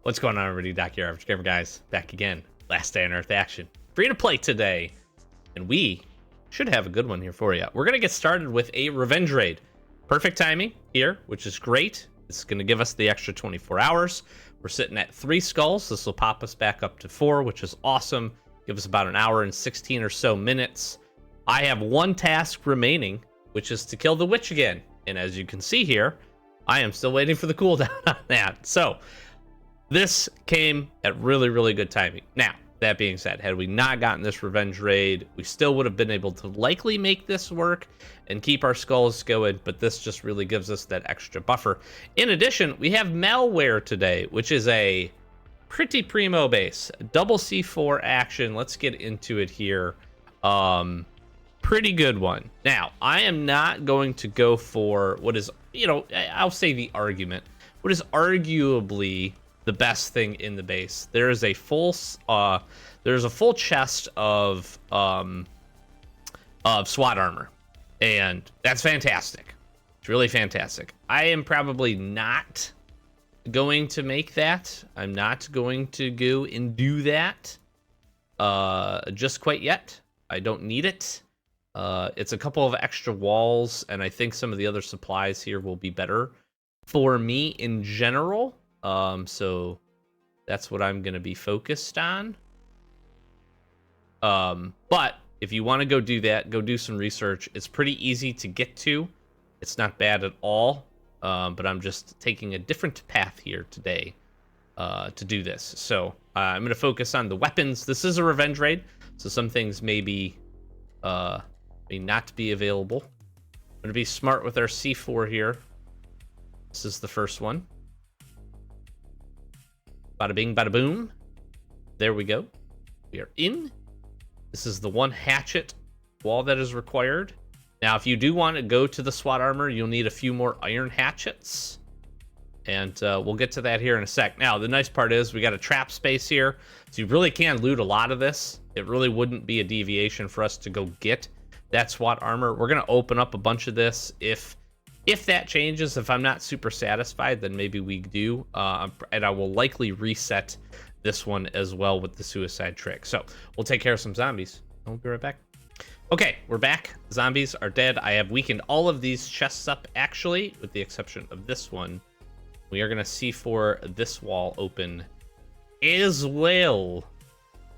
What's going on, everybody? Doc, your average gamer guys, back again. Last day on Earth action. Free to play today. And we should have a good one here for you. We're going to get started with a revenge raid. Perfect timing here, which is great. It's going to give us the extra 24 hours. We're sitting at 3 skulls. This will pop us back up to 4, which is awesome. Give us about an hour and 16 or so minutes. I have one task remaining, which is to kill the witch again. And as you can see here, I am still waiting for the cooldown on that. So this came at really, really good timing. Now, that being said, had we not gotten this revenge raid, we still would have been able to likely make this work and keep our skulls going, but this just really gives us that extra buffer. In addition, we have Mallware today, which is a pretty primo base. Double C4 action. Let's get into it here. Pretty good one. Now, I am not going to go for what is, I'll say the argument. What is arguably the best thing in the base. There is a full chest of SWAT armor, and that's fantastic. It's really fantastic. I am probably not going to make that. I'm not going to go and do that just quite yet. I don't need it. It's a couple of extra walls, and I think some of the other supplies here will be better for me in general. So that's what I'm going to be focused on. But if you want to go do that, go do some research. It's pretty easy to get to. It's not bad at all. But I'm just taking a different path here today, to do this. So, I'm going to focus on the weapons. This is a revenge raid, so some things may not be available. I'm going to be smart with our C4 here. This is the first one. Bada bing, bada boom. There we go. We are in. This is the one hatchet wall that is required. Now, if you do want to go to the SWAT armor, you'll need a few more iron hatchets. And we'll get to that here in a sec. Now, the nice part is we got a trap space here. So you really can loot a lot of this. It really wouldn't be a deviation for us to go get that SWAT armor. We're going to open up a bunch of this. If that changes, if I'm not super satisfied, then maybe we do. And I will likely reset this one as well with the suicide trick. So we'll take care of some zombies. I'll be right back. Okay, we're back. Zombies are dead. I have weakened all of these chests up, actually, with the exception of this one. We are going to see for this wall open as well,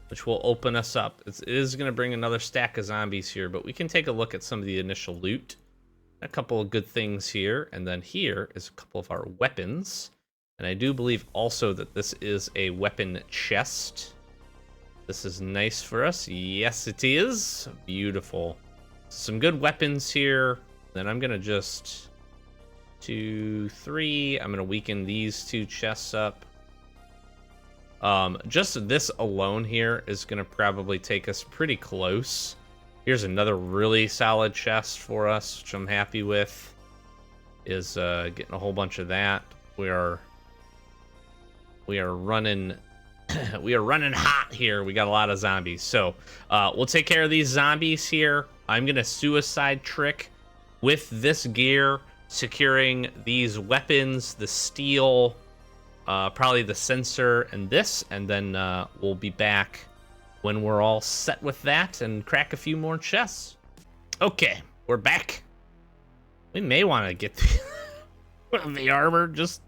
which will open us up. It is going to bring another stack of zombies here, but we can take a look at some of the initial loot. A couple of good things here, and then here is a couple of our weapons. And I do believe also that this is a weapon chest. This is nice for us. Yes, it is. Beautiful. Some good weapons here. Then I'm gonna just 2, 3. I'm gonna weaken these 2 chests up. Just this alone here is gonna probably take us pretty close. Here's another really solid chest for us, which I'm happy with. Is getting a whole bunch of that. We are running we are running hot here. We got a lot of zombies. So we'll take care of these zombies here. I'm gonna suicide trick with this gear, securing these weapons, the steel, probably the sensor and this, and then we'll be back when we're all set with that and crack a few more chests. Okay, we're back. We may want to get the armor, just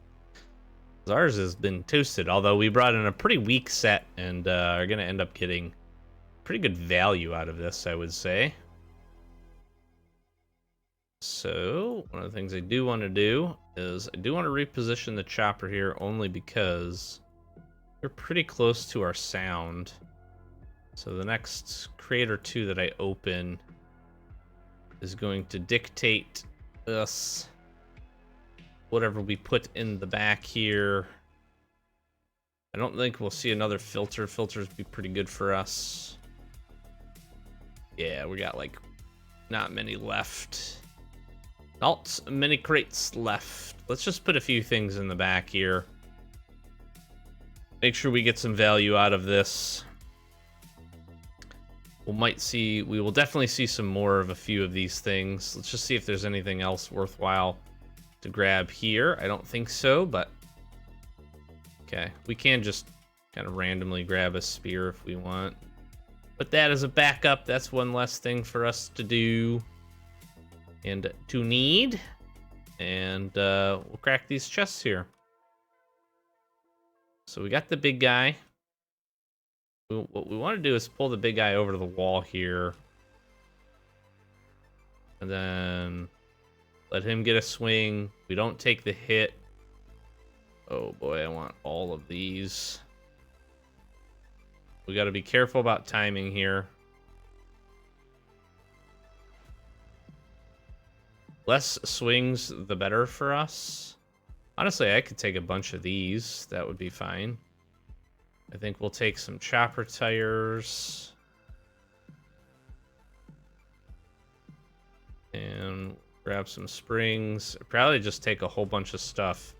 ours has been toasted, although we brought in a pretty weak set and are going to end up getting pretty good value out of this, I would say. So, one of the things I do want to do is I do want to reposition the chopper here only because we're pretty close to our sound. So the next crate or 2 that I open is going to dictate us whatever we put in the back here. I don't think we'll see another filter. Filters be pretty good for us. Yeah, we got like not many left. Not many crates left. Let's just put a few things in the back here. Make sure we get some value out of this. We will definitely see some more of a few of these things. Let's just see if there's anything else worthwhile to grab here. I don't think so, but Okay, we can just kind of randomly grab a spear if we want. But that is a backup. That's one less thing for us to do and to need. And we'll crack these chests here. So we got the big guy. What we want to do is pull the big guy over to the wall here. And then let him get a swing. We don't take the hit. Oh boy, I want all of these. We got to be careful about timing here. Less swings, the better for us. Honestly, I could take a bunch of these. That would be fine. I think we'll take some chopper tires. And grab some springs. Probably just take a whole bunch of stuff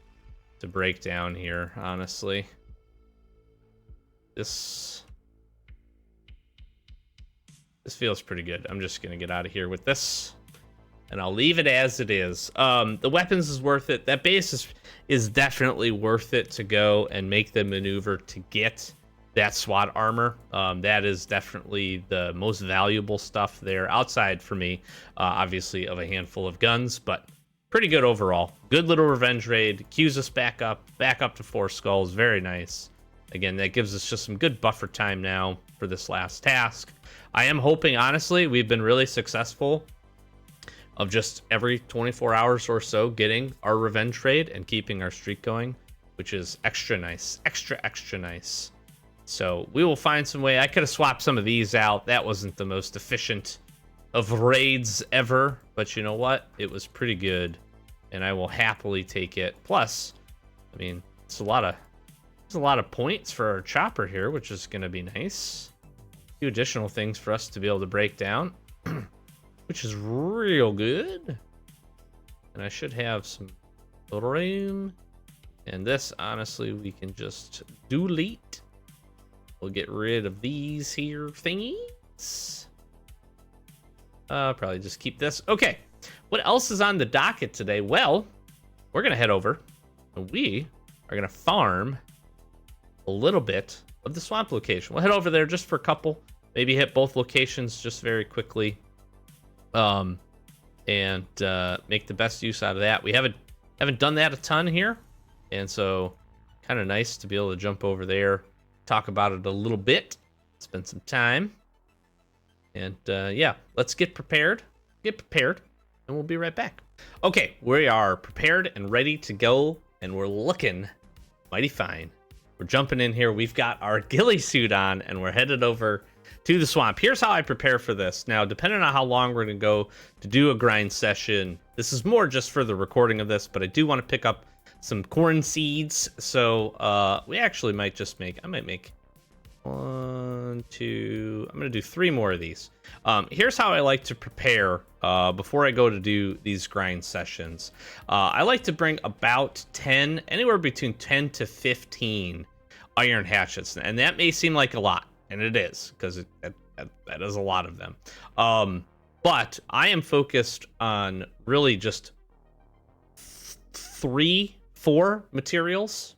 to break down here, honestly. This feels pretty good. I'm just gonna get out of here with this, and I'll leave it as it is. The weapons is worth it. That base is definitely worth it to go and make the maneuver to get that SWAT armor. That is definitely the most valuable stuff there, outside for me, obviously, of a handful of guns, but pretty good overall. Good little revenge raid. Queues us back up to 4 skulls. Very nice. Again, that gives us just some good buffer time now for this last task. I am hoping, honestly, we've been really successful of just every 24 hours or so getting our revenge raid and keeping our streak going, which is extra nice. Extra nice. So we will find some way. I could have swapped some of these out. That wasn't the most efficient of raids ever, but you know what? It was pretty good, and I will happily take it. Plus, I mean, it's a lot of points for our chopper here, which is going to be nice. A few additional things for us to be able to break down, which is real good. And I should have some room. And this, honestly, we can just delete. We'll get rid of these here thingies. Probably just keep this. Okay, what else is on the docket today? Well, we're going to head over, and we are going to farm a little bit of the swamp location. We'll head over there just for a couple, maybe hit both locations just very quickly, and make the best use out of that. We haven't done that a ton here, and so kind of nice to be able to jump over there, talk about it a little bit, spend some time, and yeah, let's get prepared, and we'll be right back. Okay, we are prepared and ready to go, and we're looking mighty fine. We're jumping in here. We've got our ghillie suit on, and we're headed over to the swamp. Here's how I prepare for this. Now, depending on how long we're going to go to do a grind session, this is more just for the recording of this, but I do want to pick up some corn seeds. So we actually might just I might make 1, 2, I'm going to do 3 more of these. Here's how I like to prepare before I go to do these grind sessions. I like to bring about 10, anywhere between 10 to 15 iron hatchets. And that may seem like a lot, and it is, because that is a lot of them. But I am focused on really just 3, 4 materials.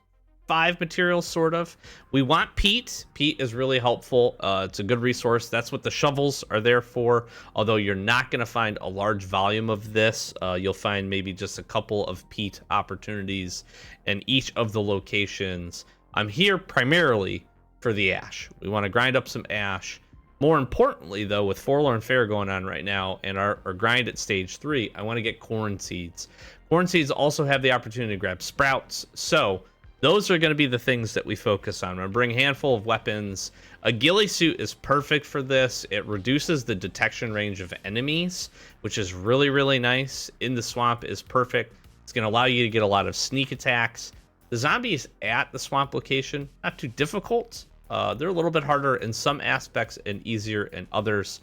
5 materials, sort of. We want peat. Peat is really helpful. It's a good resource. That's what the shovels are there for. Although you're not going to find a large volume of this. You'll find maybe just a couple of peat opportunities in each of the locations. I'm here primarily for the ash. We want to grind up some ash. More importantly, though, with Forlorn Fair going on right now and our grind at stage 3, I want to get corn seeds. Corn seeds also have the opportunity to grab sprouts. So those are going to be the things that we focus on. I'm going to bring a handful of weapons. A ghillie suit is perfect for this. It reduces the detection range of enemies, which is really, really nice. In the swamp is perfect. It's going to allow you to get a lot of sneak attacks. The zombies at the swamp location, not too difficult. They're a little bit harder in some aspects and easier in others.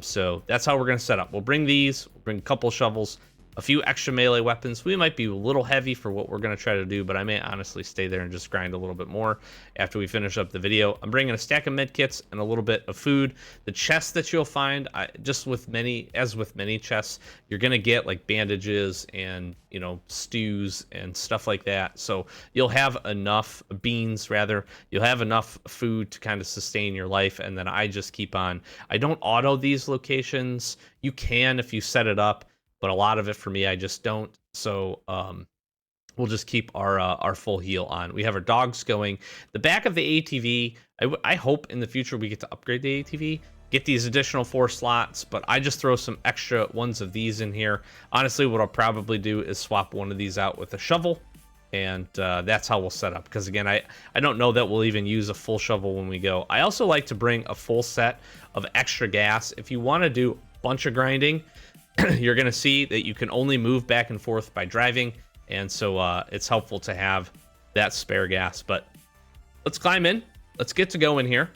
So that's how we're going to set up. We'll bring these, we'll bring a couple shovels, a few extra melee weapons. We might be a little heavy for what we're going to try to do, but I may honestly stay there and just grind a little bit more after we finish up the video. I'm bringing a stack of med kits and a little bit of food. The chests that you'll find, just with many chests, you're going to get like bandages and, you know, stews and stuff like that. So you'll have enough beans, rather. You'll have enough food to kind of sustain your life. And then I just keep on. I don't auto these locations. You can if you set it up, but a lot of it for me, I just don't. So we'll just keep our full heal on. We have our dogs going. The back of the ATV, I hope in the future we get to upgrade the ATV, get these additional 4 slots, but I just throw some extra ones of these in here. Honestly, what I'll probably do is swap one of these out with a shovel, and that's how we'll set up. Because again, I don't know that we'll even use a full shovel when we go. I also like to bring a full set of extra gas. If you want to do a bunch of grinding, you're going to see that you can only move back and forth by driving, and so it's helpful to have that spare gas. But let's climb in. Let's get to go in here.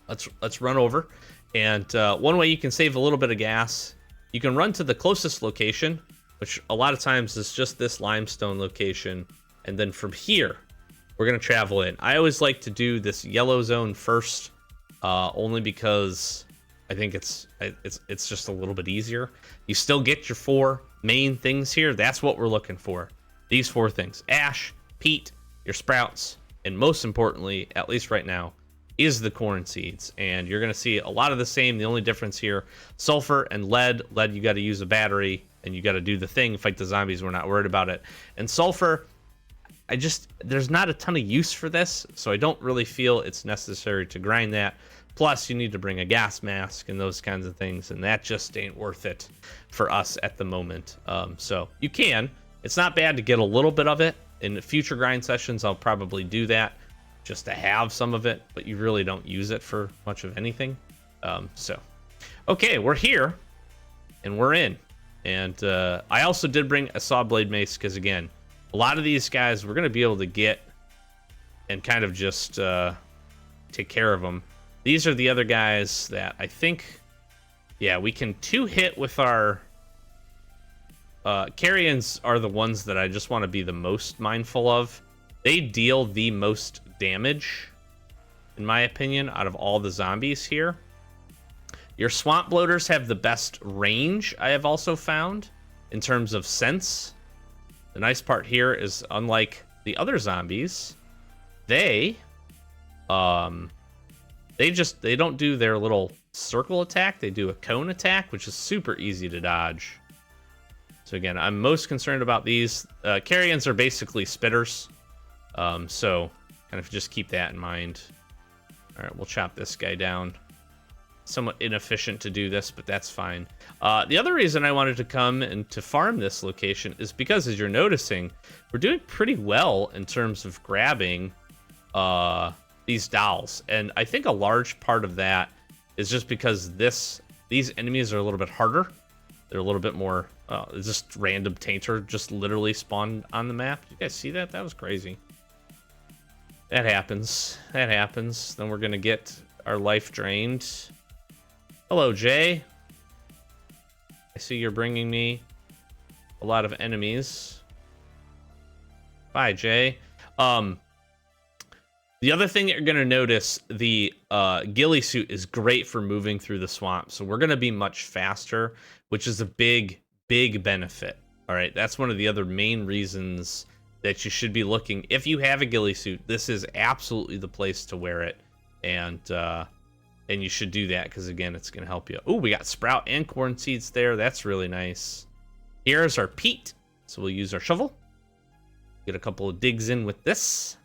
Let's run over. And one way you can save a little bit of gas, you can run to the closest location, which a lot of times is just this limestone location, and then from here we're going to travel in. I always like to do this yellow zone first, only because I think it's just a little bit easier. You still get your 4 main things here. That's what we're looking for. These 4 things: ash, peat, your sprouts, and most importantly, at least right now, is the corn seeds. And you're going to see a lot of the same. The only difference here, sulfur and lead. Lead, you got to use a battery, and you got to do the thing, fight the zombies. We're not worried about it. And sulfur, there's not a ton of use for this, so I don't really feel it's necessary to grind that. Plus, you need to bring a gas mask and those kinds of things, and that just ain't worth it for us at the moment. So you can. It's not bad to get a little bit of it. In future grind sessions, I'll probably do that just to have some of it, but you really don't use it for much of anything. Okay, we're here, and we're in. And I also did bring a saw blade mace, because, again, a lot of these guys we're going to be able to get and kind of just take care of them. These are the other guys that I think, yeah, we can 2-hit with our... Carrions are the ones that I just want to be the most mindful of. They deal the most damage, in my opinion, out of all the zombies here. Your swamp bloaters have the best range, I have also found, in terms of sense. The nice part here is, unlike the other zombies, they don't do their little circle attack. They do a cone attack, which is super easy to dodge. So again, I'm most concerned about these. Carrions are basically spitters. So kind of just keep that in mind. All right, we'll chop this guy down. Somewhat inefficient to do this, but that's fine. The other reason I wanted to come and to farm this location is because, as you're noticing, we're doing pretty well in terms of grabbing these dolls. And I think a large part of that is just because these enemies are a little bit harder. They're a little bit more, it's just random tainter just literally spawned on the map. Did you guys see that? That was crazy. That happens. That happens. Then we're going to get our life drained. Hello, Jay. I see you're bringing me a lot of enemies. Bye, Jay. The other thing that you're going to notice, the ghillie suit is great for moving through the swamp. So we're going to be much faster, which is a big, big benefit. All right, that's one of the other main reasons that you should be looking. If you have a ghillie suit, this is absolutely the place to wear it. And you should do that because, again, it's going to help you. Oh, we got sprout and corn seeds there. That's really nice. Here's our peat. So we'll use our shovel. Get a couple of digs in with this.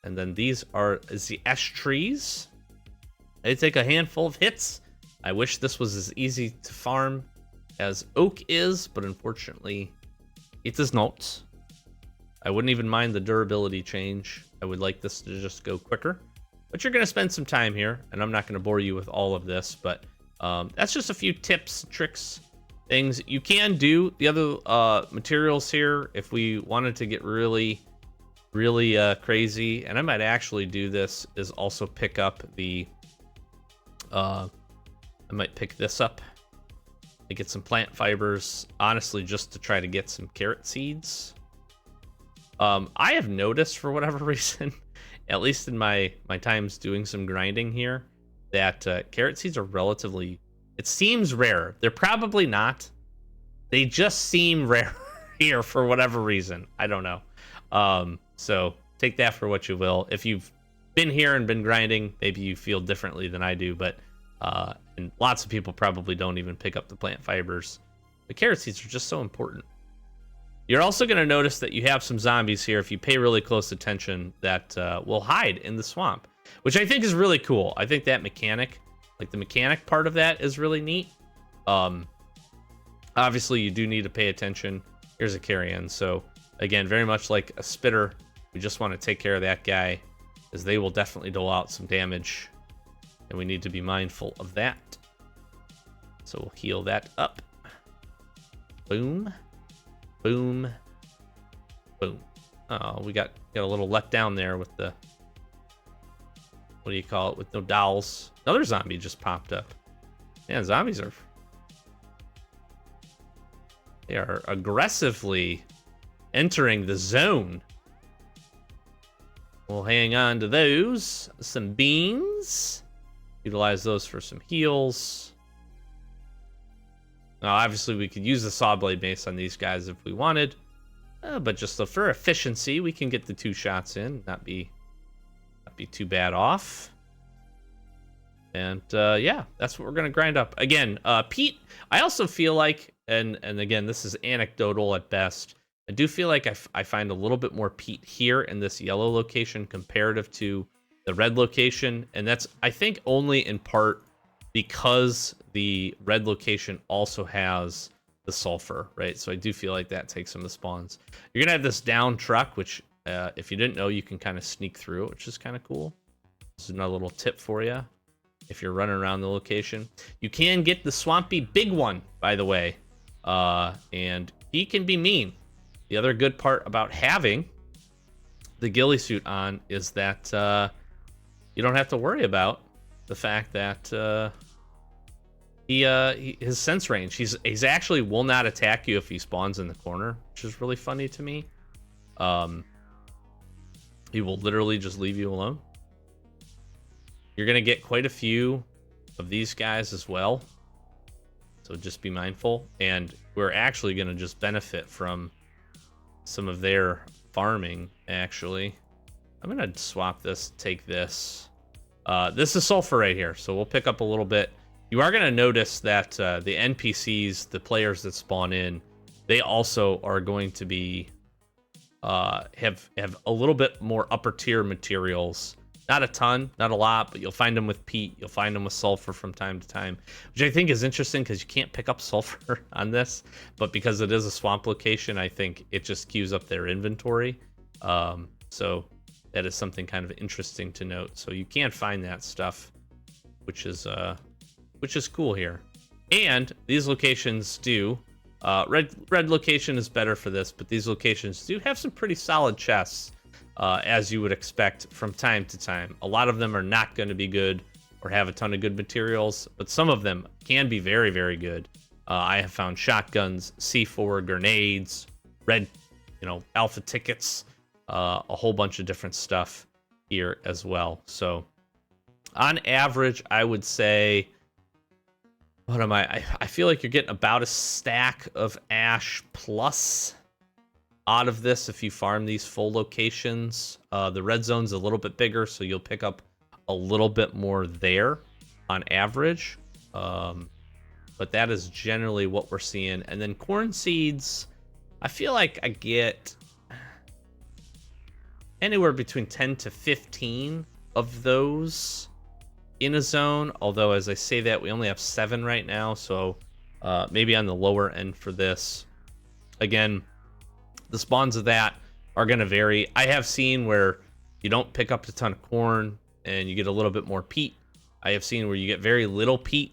And then these are the ash trees. They take a handful of hits. I wish this was as easy to farm as oak is, but unfortunately, it is not. I wouldn't even mind the durability change. I would like this to just go quicker. But you're going to spend some time here, and I'm not going to bore you with all of this, but that's just a few tips, tricks, things. You can do the other materials here if we wanted to get really crazy, and I might actually do this, is also pick up the I might pick this up I get some plant fibers, honestly, just to try to get some carrot seeds. I have noticed, for whatever reason, at least in my times doing some grinding here, that carrot seeds are relatively, it seems rare. They're probably not. They just seem rare here for whatever reason. I don't know. So take that for what you will. If you've been here and been grinding, maybe you feel differently than I do, but and lots of people probably don't even pick up the plant fibers. The carrot seeds are just so important. You're also going to notice that you have some zombies here, if you pay really close attention, that will hide in the swamp, which I think is really cool. I think that mechanic, like the mechanic part of that, is really neat. Obviously, you do need to pay attention. Here's a carrion. So, again, very much like a spitter, we just want to take care of that guy, as they will definitely dole out some damage, and we need to be mindful of that. So we'll heal that up. Boom. Boom. Boom. Oh, we got a little let down there with the, what do you call it, with no dowels. Another zombie just popped up. Man, zombies are, they are aggressively entering the zone. We'll hang on to those. Some beans. Utilize those for some heals. Now, obviously, we could use the saw blade mace on these guys if we wanted. But just for efficiency, we can get the 2 shots in. Not be too bad off. And yeah, that's what we're going to grind up. Again, peat, I also feel like, and again, this is anecdotal at best, I do feel like I find a little bit more peat here in this yellow location comparative to the red location. And that's, I think, only in part because the red location also has the sulfur, right? So I do feel like that takes some of the spawns. You're going to have this down truck, which if you didn't know, you can kind of sneak through, which is kind of cool. This is another little tip for you if you're running around the location. You can get the swampy big one, by the way, and he can be mean. The other good part about having the ghillie suit on is that you don't have to worry about the fact that his sense range. He's actually will not attack you if he spawns in the corner, which is really funny to me. He will literally just leave you alone. You're gonna get quite a few of these guys as well, so just be mindful. And we're actually gonna just benefit from some of their farming. Actually, I'm gonna swap this, take this. This is sulfur right here, so we'll pick up a little bit. You are gonna notice that the NPCs, the players that spawn in, they also are going to be have a little bit more upper tier materials. Not a ton, not a lot, but you'll find them with peat. You'll find them with sulfur from time to time, which I think is interesting because you can't pick up sulfur on this, but because it is a swamp location, I think it just queues up their inventory. So that is something kind of interesting to note. So you can find that stuff, which is cool here. And these locations do, red location is better for this, but these locations do have some pretty solid chests. As you would expect from time to time. A lot of them are not going to be good or have a ton of good materials, but some of them can be very, very good. I have found shotguns, C4, grenades, red, alpha tickets, a whole bunch of different stuff here as well. So on average, I would say, what am I feel like you're getting about a stack of ash plus out of this if you farm these full locations. The red zone's a little bit bigger, so you'll pick up a little bit more there on average. But that is generally what we're seeing. And then corn seeds, I feel like I get anywhere between 10 to 15 of those in a zone. Although, as I say that, we only have 7 right now, so maybe on the lower end for this. Again, the spawns of that are going to vary. I have seen where you don't pick up a ton of corn and you get a little bit more peat. I have seen where you get very little peat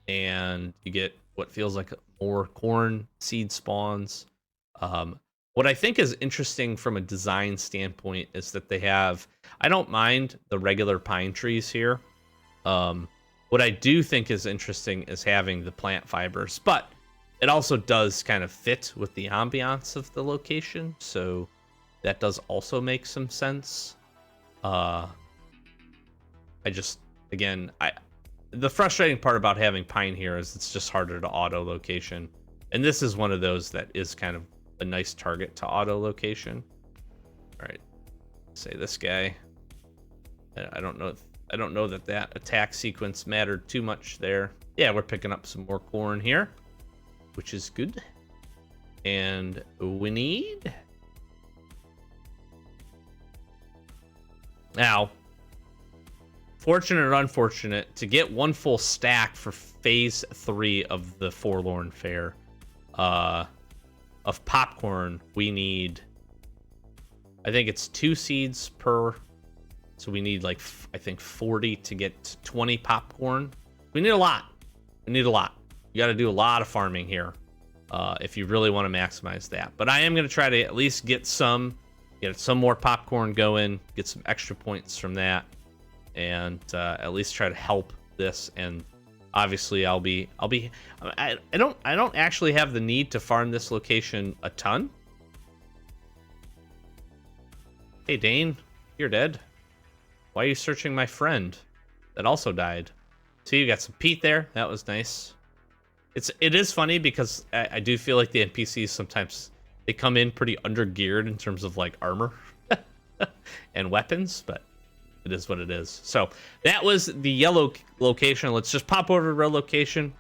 and you get what feels like more corn seed spawns. What I think is interesting from a design standpoint is that they have, I don't mind the regular pine trees here. What I do think is interesting is having the plant fibers, but it also does kind of fit with the ambiance of the location, so that does also make some sense. I just, again, the frustrating part about having Pine here is it's just harder to auto location, and this is one of those that is kind of a nice target to auto location. All right, say this guy. I don't know that attack sequence mattered too much there. Yeah, we're picking up some more corn here, which is good. And we need... Now, fortunate or unfortunate, to get one full stack for phase 3 of the Forlorn Fair of popcorn, we need... I think it's 2 seeds per... So we need, like, I think 40 to get 20 popcorn. We need a lot. We need a lot. You got to do a lot of farming here if you really want to maximize that. But I am going to try to at least get some more popcorn going, get some extra points from that, and at least try to help this. And obviously, I don't actually have the need to farm this location a ton. Hey, Dane, you're dead. Why are you searching my friend that also died? See, you got some Pete there. That was nice. It is funny because I do feel like the NPCs sometimes they come in pretty undergeared in terms of like armor and weapons, but it is what it is. So that was the yellow location. Let's just pop over to red location.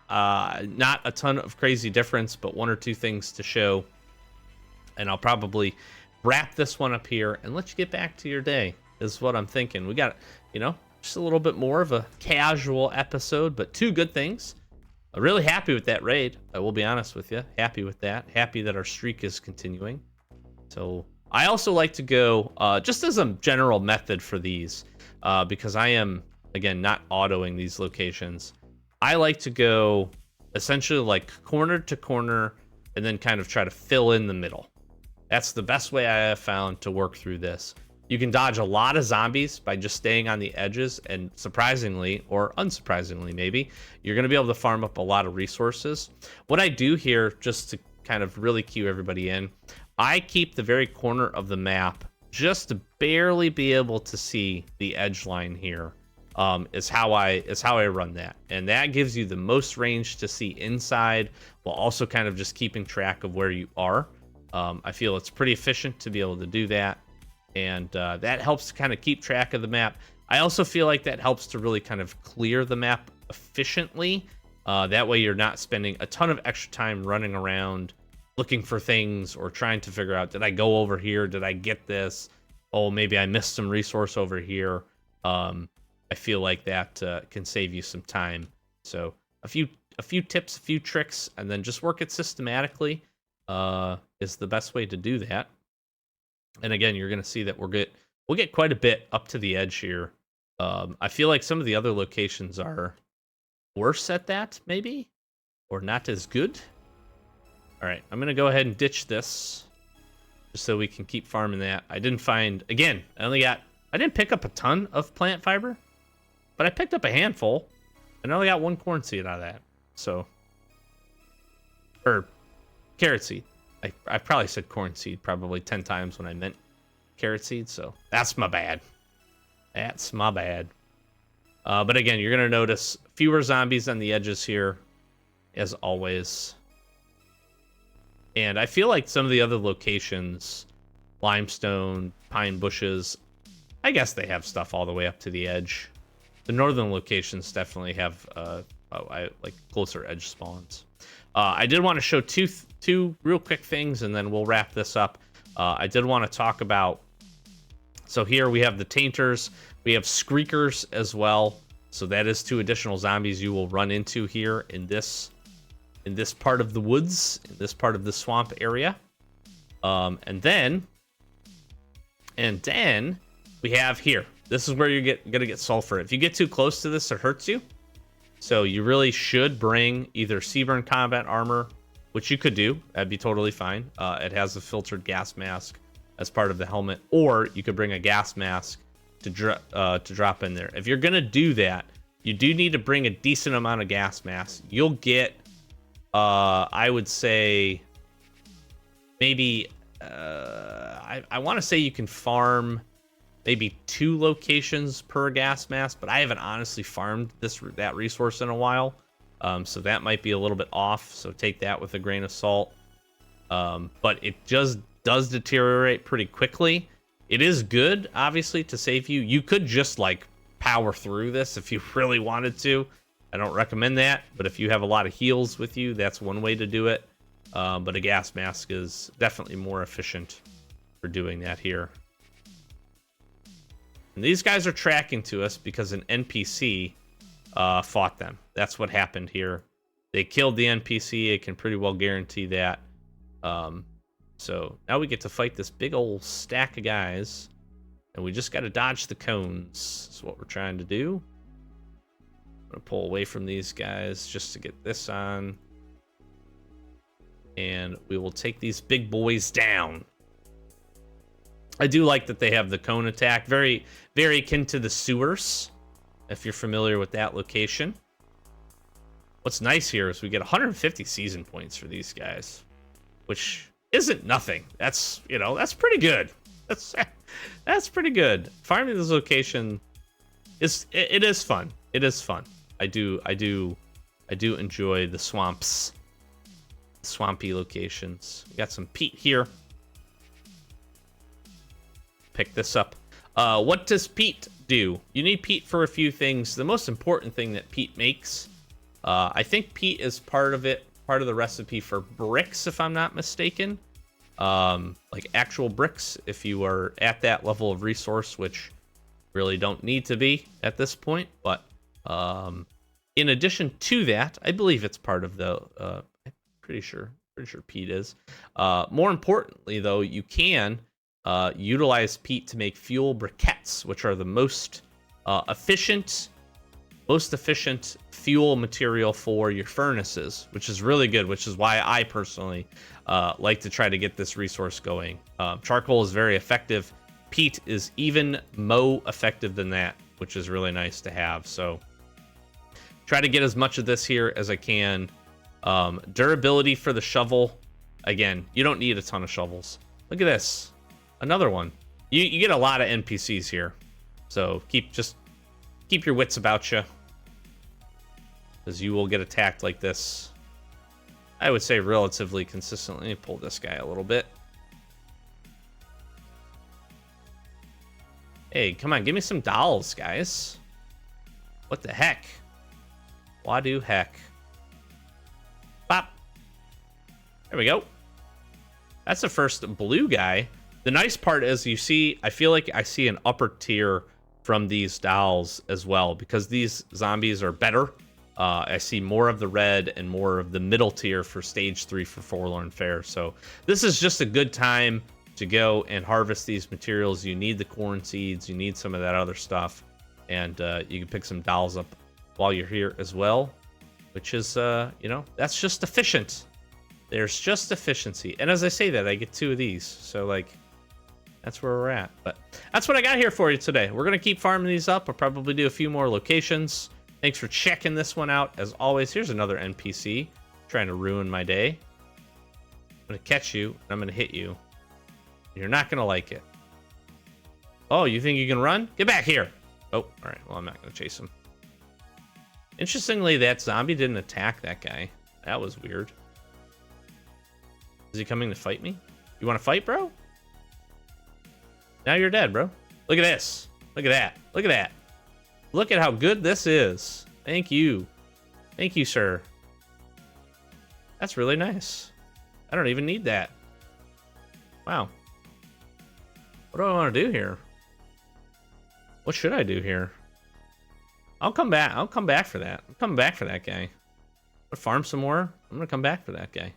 Not a ton of crazy difference, but 1 or 2 things to show. And I'll probably wrap this one up here and let you get back to your day. Is what I'm thinking. We got, just a little bit more of a casual episode, but 2 good things. I'm really happy with that raid. I will be honest with you. Happy with that. Happy that our streak is continuing. So I also like to go, just as a general method for these, because I am, again, not autoing these locations. I like to go essentially like corner to corner and then kind of try to fill in the middle. That's the best way I have found to work through this. You can dodge a lot of zombies by just staying on the edges, and surprisingly, or unsurprisingly maybe, you're going to be able to farm up a lot of resources. What I do here, just to kind of really cue everybody in, I keep the very corner of the map just to barely be able to see the edge line here. Is how I run that, and that gives you the most range to see inside, while also kind of just keeping track of where you are. I feel it's pretty efficient to be able to do that. And that helps to kind of keep track of the map. I also feel like that helps to really kind of clear the map efficiently. That way you're not spending a ton of extra time running around looking for things or trying to figure out, did I go over here? Did I get this? Oh, maybe I missed some resource over here. I feel like that can save you some time. So a few tips, a few tricks, and then just work it systematically is the best way to do that. And again, you're going to see that we'll get quite a bit up to the edge here. I feel like some of the other locations are worse at that, maybe, or not as good. All right, I'm going to go ahead and ditch this just so we can keep farming that. I didn't find, again, I didn't pick up a ton of plant fiber, but I picked up a handful, and I only got 1 corn seed out of that. So, or carrot seed. I probably said corn seed probably 10 times when I meant carrot seed, so that's my bad. That's my bad. But again, you're going to notice fewer zombies on the edges here, as always. And I feel like some of the other locations, limestone, pine bushes, I guess they have stuff all the way up to the edge. The northern locations definitely have like closer edge spawns. I did want to show two real quick things, and then we'll wrap this up. I did want to talk about, so here we have the Tainters, we have Screakers as well. So that is 2 additional zombies you will run into here in this part of the woods, in this part of the swamp area. And then we have here. This is where you're gonna get sulfur. If you get too close to this, it hurts you. So you really should bring either Seaburn combat armor, which you could do. That'd be totally fine. It has a filtered gas mask as part of the helmet, or you could bring a gas mask to drop in there. If you're gonna do that, you do need to bring a decent amount of gas mask. You'll get I would say maybe I want to say you can farm maybe 2 locations per gas mask, but I haven't honestly farmed that resource in a while. So that might be a little bit off, so take that with a grain of salt. But it just does deteriorate pretty quickly. It is good, obviously, to save you. You could just, like, power through this if you really wanted to. I don't recommend that, but if you have a lot of heals with you, that's one way to do it. But a gas mask is definitely more efficient for doing that here. And these guys are tracking to us because an NPC fought them. That's what happened here. They killed the NPC. I can pretty well guarantee that. So now we get to fight this big old stack of guys. And we just got to dodge the cones. That's what we're trying to do. I'm going to pull away from these guys just to get this on. And we will take these big boys down. I do like that they have the cone attack. Very, very akin to the sewers, if you're familiar with that location. What's nice here is we get 150 season points for these guys, which isn't nothing. That's, you know, that's pretty good. That's pretty good. Farming this location is fun. It is fun. I do enjoy the swamps, swampy locations. We got some peat here. Pick this up. What does peat do? You need peat for a few things. The most important thing that peat makes, I think peat is part of the recipe for bricks, if I'm not mistaken. Like actual bricks, if you are at that level of resource, which really don't need to be at this point. But in addition to that, I believe it's part of the. I'm pretty sure peat is. More importantly, though, you can utilize peat to make fuel briquettes, which are the most efficient fuel material for your furnaces, which is really good, which is why I personally like to try to get this resource going. Charcoal is very effective. Peat is even more effective than that, which is really nice to have. So try to get as much of this here as I can. Durability for the shovel. Again, you don't need a ton of shovels. Look at this. Another one. You get a lot of NPCs here. So keep your wits about you, because you will get attacked like this, I would say, relatively consistently. Let me pull this guy a little bit. Hey, come on, give me some dolls, guys. What the heck? Wadu heck. Bop. There we go. That's the first blue guy. The nice part is I feel like I see an upper tier from these dolls as well, because these zombies are better. I see more of the red and more of the middle tier for stage 3 for Forlorn Fair. So this is just a good time to go and harvest these materials. You need the corn seeds, you need some of that other stuff, and you can pick some dolls up while you're here as well, which is, that's just efficient. There's just efficiency. And as I say that, I get 2 of these. So, like, that's where we're at. But that's what I got here for you today. We're going to keep farming these up. I'll probably do a few more locations. Thanks for checking this one out. As always, here's another NPC trying to ruin my day. I'm going to catch you, and I'm going to hit you. You're not going to like it. Oh, you think you can run? Get back here. Oh, all right. Well, I'm not going to chase him. Interestingly, that zombie didn't attack that guy. That was weird. Is he coming to fight me? You want to fight, bro? Now you're dead, bro. Look at this. Look at that. Look at that. Look at how good this is. Thank you. Thank you, sir. That's really nice. I don't even need that. Wow. What do I want to do here? What should I do here? I'll come back. I'll come back for that. I'm coming back for that guy. I'll farm some more. I'm going to come back for that guy.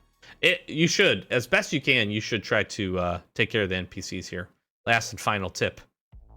You should, as best you can, you should try to take care of the NPCs here. Last and final tip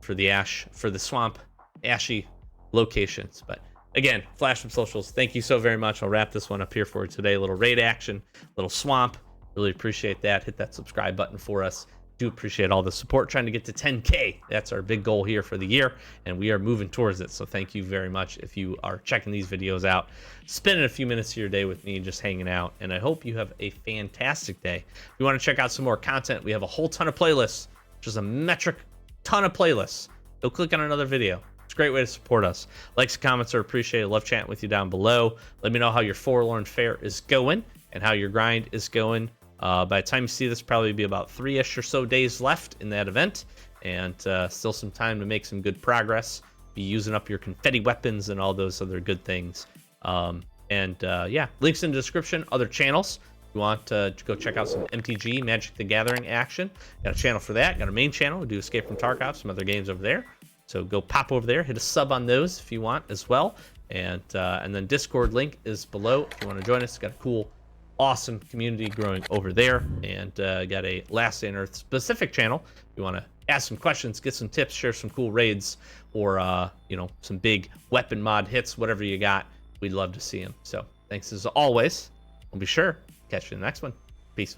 for the swamp ashy locations. But again, Flash from Socials, thank you so very much. I'll wrap this one up here for you today. A little raid action, little swamp. Really appreciate that. Hit that subscribe button for us. Do appreciate all the support, trying to get to 10K. That's our big goal here for the year, and we are moving towards it. So thank you very much if you are checking these videos out, spending a few minutes of your day with me, just hanging out. And I hope you have a fantastic day. If you want to check out some more content, we have a whole ton of playlists, just a metric ton of playlists. Go click on another video. It's a great way to support us. Likes and comments are appreciated. Love chatting with you down below. Let me know how your Forlorn Fair is going and how your grind is going. By the time you see this, probably be about 3-ish or so days left in that event, and still some time to make some good progress. Be using up your confetti weapons and all those other good things. Yeah, links in the description. Other channels. If you want to go check out some MTG, Magic the Gathering action, got a channel for that. Got a main channel. We do Escape from Tarkov, some other games over there. So go pop over there, hit a sub on those if you want as well. And then Discord link is below if you want to join us. Got a cool, awesome community growing over there, and got a Last Day on Earth specific channel if you want to ask some questions, get some tips, share some cool raids, or some big weapon mod hits, whatever you got. We'd love to see them. So thanks as always. We'll be sure to catch you in the next one. Peace.